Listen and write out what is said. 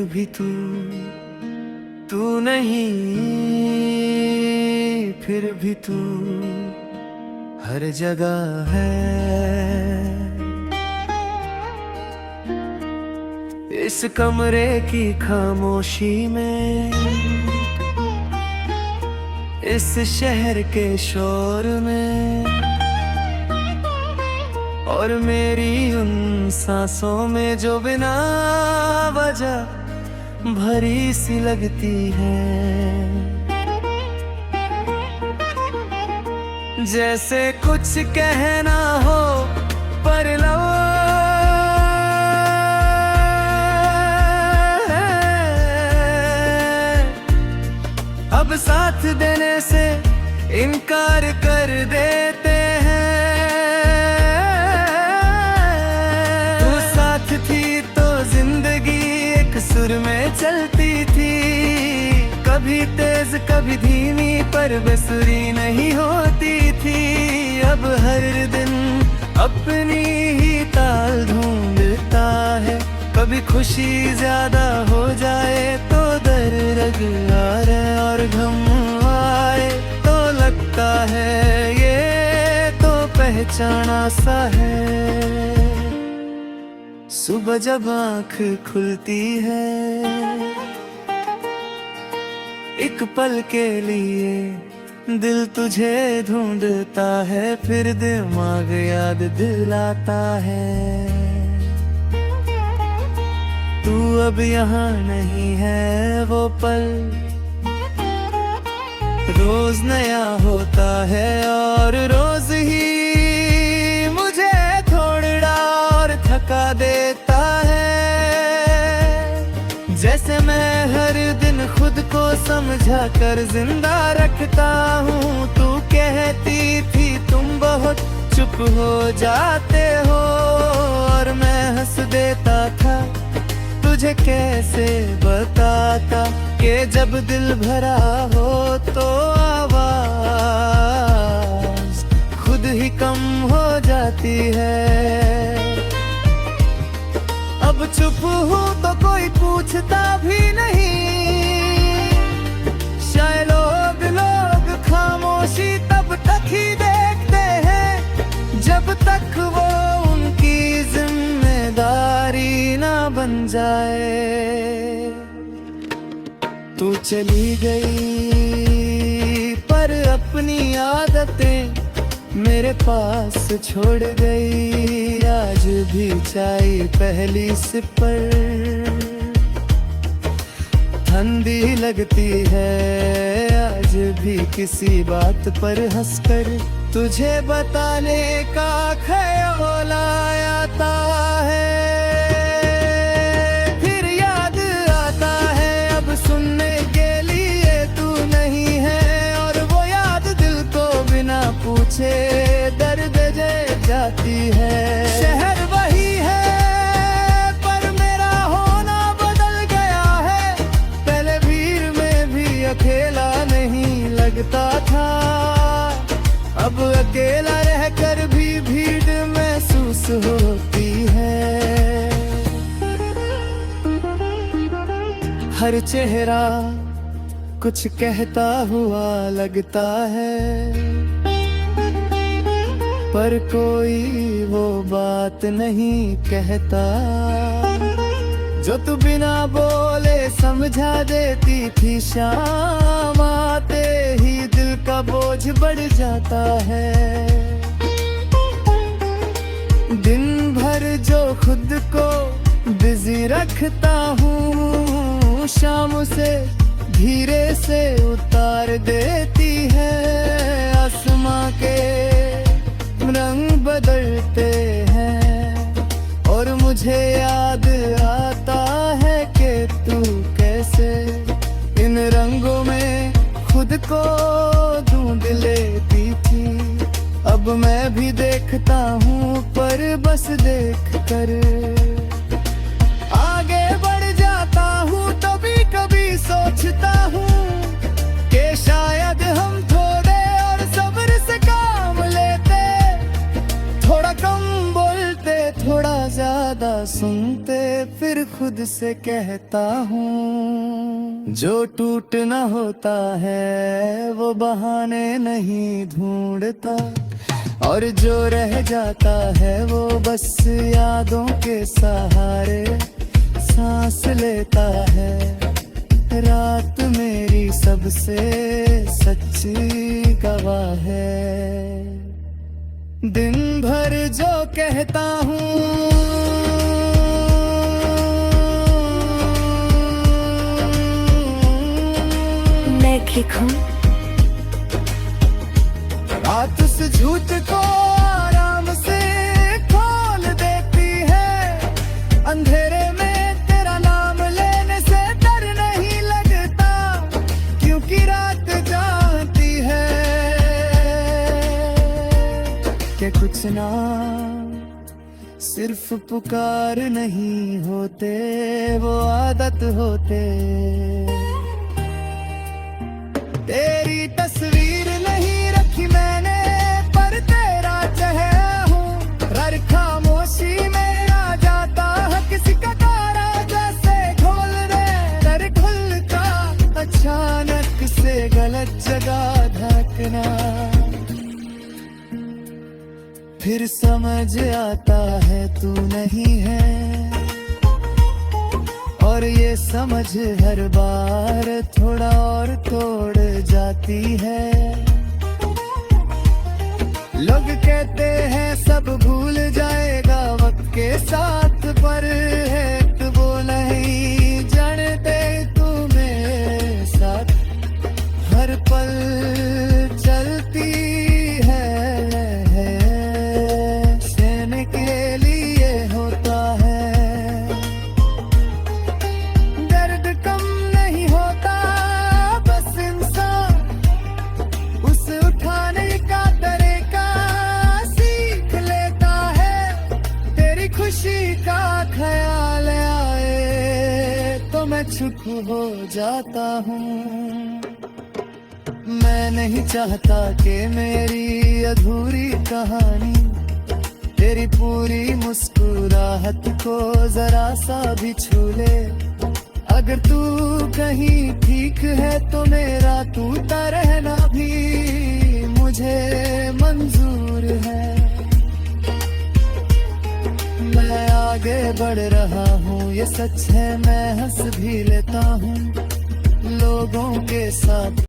भी तू नहीं, फिर भी तू हर जगह है। इस कमरे की खामोशी में, इस शहर के शोर में, और मेरी उन सांसों में जो बिना वजह भरी सी लगती है। जैसे कुछ कहना हो पर लो अब साथ देने से इनकार कर देते हैं। तू साथ थी तो जिंदगी एक सुर में चलती थी, कभी तेज कभी धीमी पर बेसुरी नहीं होती थी। अब हर दिन अपनी ही ताल ढूंढता है, कभी खुशी ज्यादा हो जाए तो दर्द आए और गम आए तो लगता है ये तो पहचाना सा है। सुबह जब आँख खुलती है एक पल के लिए दिल तुझे ढूंढता है, फिर दिमाग याद दिलाता है। तू अब यहाँ नहीं है वो पल, रोज नया होता है और रोज ही मुझे थोड़ा और थका देता है। जैसे मैं हर दिन खुद को समझा कर जिंदा रखता हूँ। तू कहती थी तुम बहुत चुप हो जाते हो और मैं हंस देता था, तुझे कैसे बताता कि जब दिल भरा हो तो आवाज खुद ही कम हो जाती है। अब चुप हूँ तो कोई पूछता भी नहीं, शायद लोग खामोशी तब तक ही देखते हैं जब तक वो उनकी जिम्मेदारी ना बन जाए। तू चली गई पर अपनी आदतें मेरे पास छोड़ गई। आज भी चाय पहली सिप पर ठंडी लगती है, आज भी किसी बात पर हंसकर तुझे बताने का ख्याल आता है। फिर याद आता है अब सुनने के लिए तू नहीं है, और वो याद दिल को बिना पूछे दर्द दे जाती है। शहर वही है पर मेरा होना बदल गया है, पहले भीड़ में भी अकेला नहीं लगता था, अब अकेला रहकर भी भीड़ महसूस होती है। हर चेहरा कुछ कहता हुआ लगता है, पर कोई वो बात नहीं कहता जो तू बिना बोले समझा देती थी। शाम आते ही दिल का बोझ बढ़ जाता है, दिन भर जो खुद को बिजी रखता हूँ शाम से धीरे से उतार देती है। आसमां के रंग बदलते हैं और मुझे याद आता है कि तू कैसे इन रंगों में खुद को ढूंढ लेती थी। अब मैं भी देखता हूँ पर बस देख कर आगे बढ़ जाता हूँ। तभी कभी सोचता हूँ कि शायद हम थोड़े और सब्र से काम लेते, थोड़ा कम बोलते थोड़ा ज्यादा सुनते, फिर खुद से कहता हूँ, जो टूट न होता है वो बहाने नहीं ढूंढता, और जो रह जाता है वो बस यादों के सहारे सांस लेता है। रात मेरी सबसे सच्ची गवाह है। दिन भर जो कहता हूँ, मैं ठीक हूँ, रात उस झूठ को आराम से खोल देती है। अंधेरे में तेरा नाम लेने से डर नहीं लगता, क्योंकि रात जानती है कि कुछ ना सिर्फ पुकार नहीं होते, वो आदत होते। तेरी तस्वीर नहीं रखी मैंने, पर तेरा चेहरा हूँ। हर खामोशी में आ जाता है किसी का तारा, जैसे खोल दे दर खुलता अचानक से गलत जगह धड़कना। फिर समझ आता है तू नहीं है, और ये समझ हर बार थोड़ा और तोड़ जाती है। लोग कहते हैं सब भूल जाएगा वक्त के साथ, पर है तो वो नहीं जानते तू मेरे साथ। हर पल चलती है सहने के लिए होता है। दर्द कम नहीं होता, बस इंसान उसे उठाने का तरीका सीख लेता है। तेरी खुशी का ख्याल आए तो मैं चुप हो जाता हूँ। मैं नहीं चाहता कि मेरी अधूरी कहानी तेरी पूरी मुस्कुराहट को जरा सा भी छू ले। अगर तू कहीं ठीक है तो मेरा टूटा रहना भी मुझे मंजूर है। मैं आगे बढ़ रहा हूँ ये सच है, मैं हंस भी लेता हूँ लोगों के साथ।